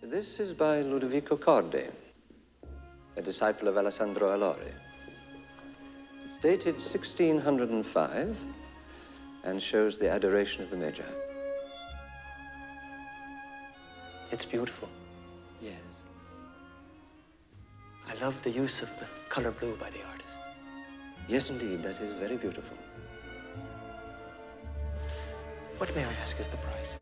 This is by Ludovico Cordi, a disciple of Alessandro Allori. It's dated 1605 and shows the Adoration of the Magi. It's beautiful. Yes. I love the use of the color blue by the artist. Yes, indeed, that is very beautiful. What, may I ask, is the price?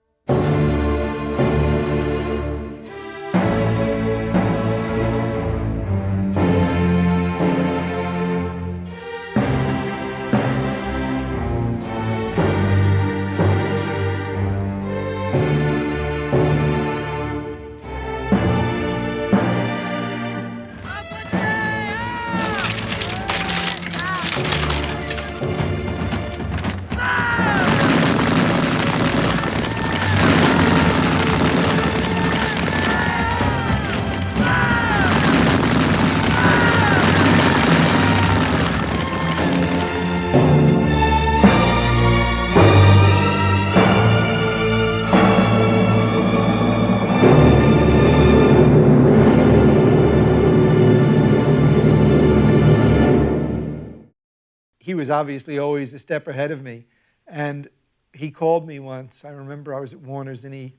He was obviously always a step ahead of me. And he called me once. I remember I was at Warner's, and he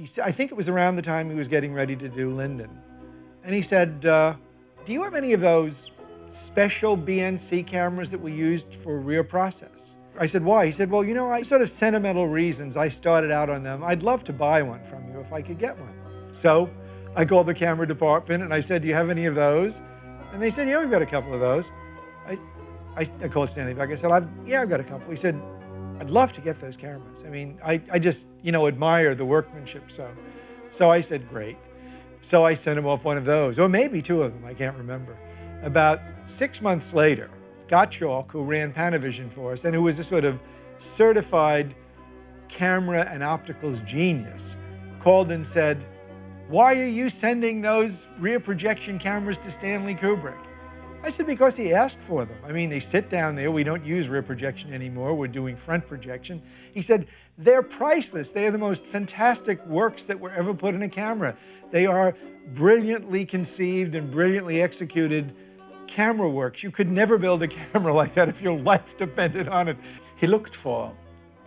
said, I think it was around the time he was getting ready to do Lyndon. And he said, do you have any of those special BNC cameras that we used for rear process? I said, why? He said, well, you know, I sort of sentimental reasons I started out on them. I'd love to buy one from you if I could get one. So I called the camera department and I said, do you have any of those? And they said, yeah, we've got a couple of those. I called Stanley back. I said, yeah, I've got a couple. He said, I'd love to get those cameras. I mean, I just, you know, admire the workmanship. So I said, great. So I sent him off one of those, or maybe two of them, I can't remember. About 6 months later, Gottschalk, who ran Panavision for us, and who was a sort of certified camera and opticals genius, called and said, why are you sending those rear projection cameras to Stanley Kubrick? I said, because he asked for them. I mean, they sit down there. We don't use rear projection anymore. We're doing front projection. He said, they're priceless. They are the most fantastic works that were ever put in a camera. They are brilliantly conceived and brilliantly executed camera works. You could never build a camera like that if your life depended on it. He looked for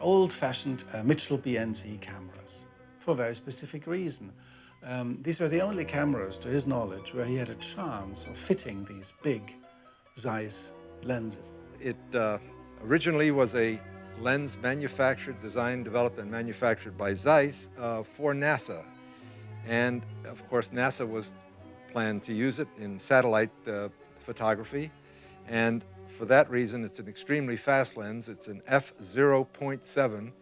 old-fashioned Mitchell BNC cameras for a very specific reason. These were the only cameras, to his knowledge, where he had a chance of fitting these big Zeiss lenses. It originally was a lens manufactured, designed, developed, and manufactured by Zeiss for NASA. And of course, NASA was planned to use it in satellite photography. And for that reason, it's an extremely fast lens. It's an f/0.7.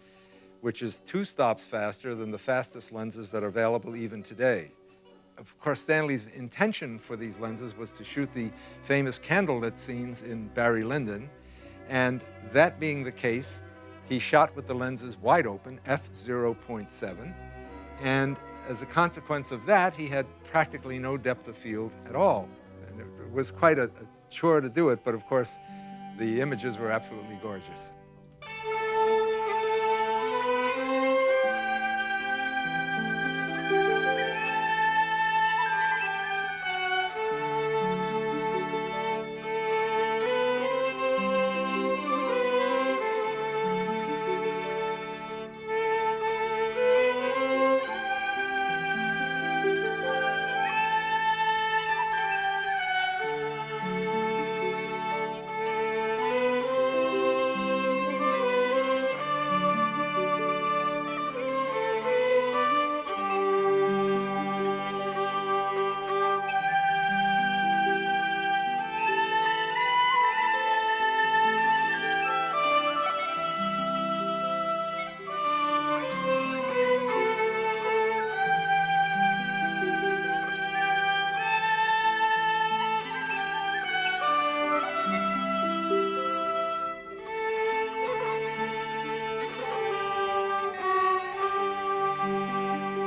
which is 2 stops faster than the fastest lenses that are available even today. Of course, Stanley's intention for these lenses was to shoot the famous candlelit scenes in Barry Lyndon, and that being the case, he shot with the lenses wide open, f/0.7, and as a consequence of that, he had practically no depth of field at all. And it was quite a chore to do it, but of course, the images were absolutely gorgeous.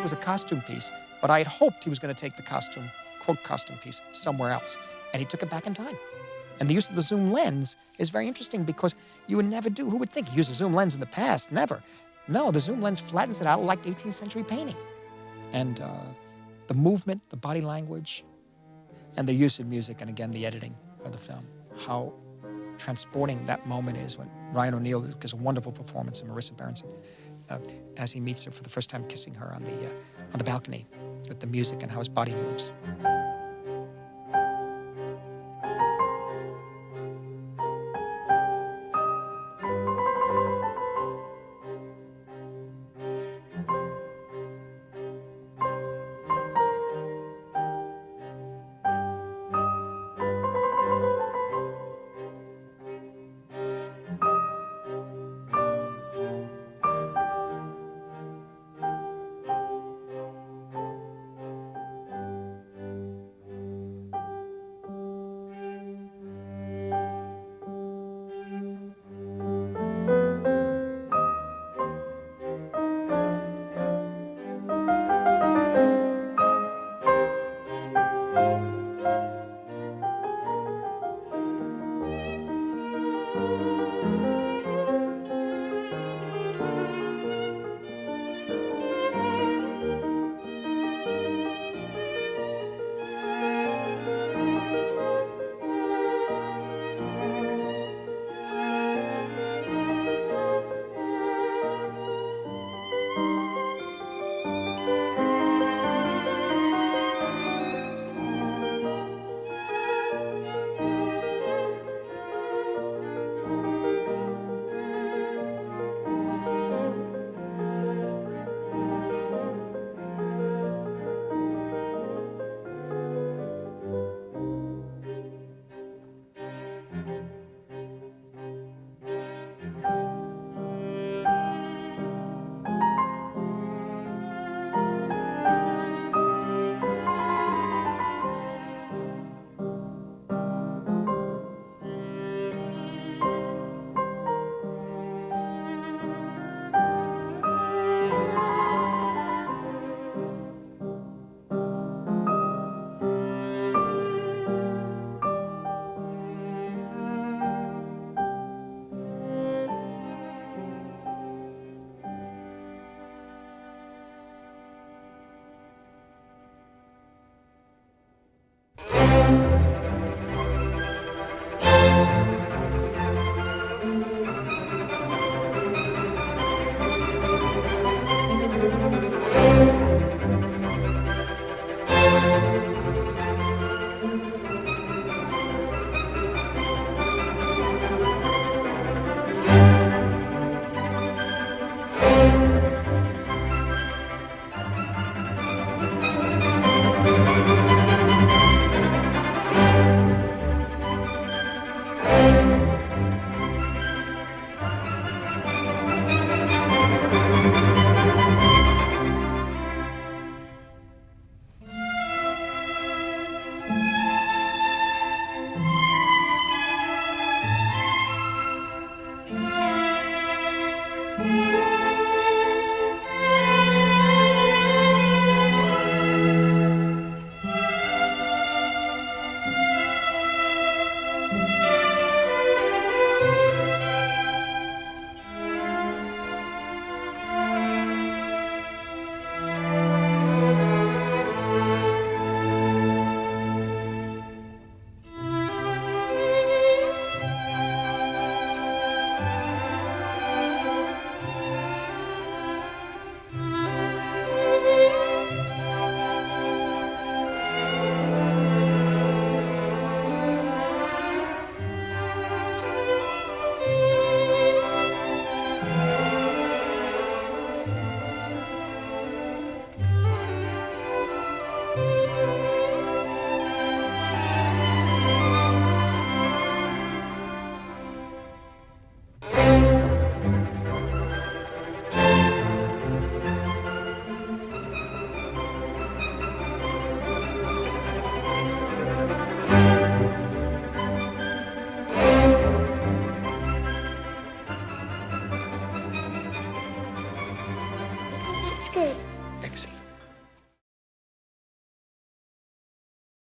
was a costume piece, but I had hoped he was going to take the costume, quote, costume piece somewhere else. And he took it back in time. And the use of the zoom lens is very interesting because you would never do, who would think? You used a zoom lens in the past, never. No, the zoom lens flattens it out like 18th century painting. And the movement, the body language, and the use of music, and again, the editing of the film. How transporting that moment is when Ryan O'Neal gives a wonderful performance, and Marissa Berenson, as he meets her for the first time, kissing her on the balcony with the music and how his body moves.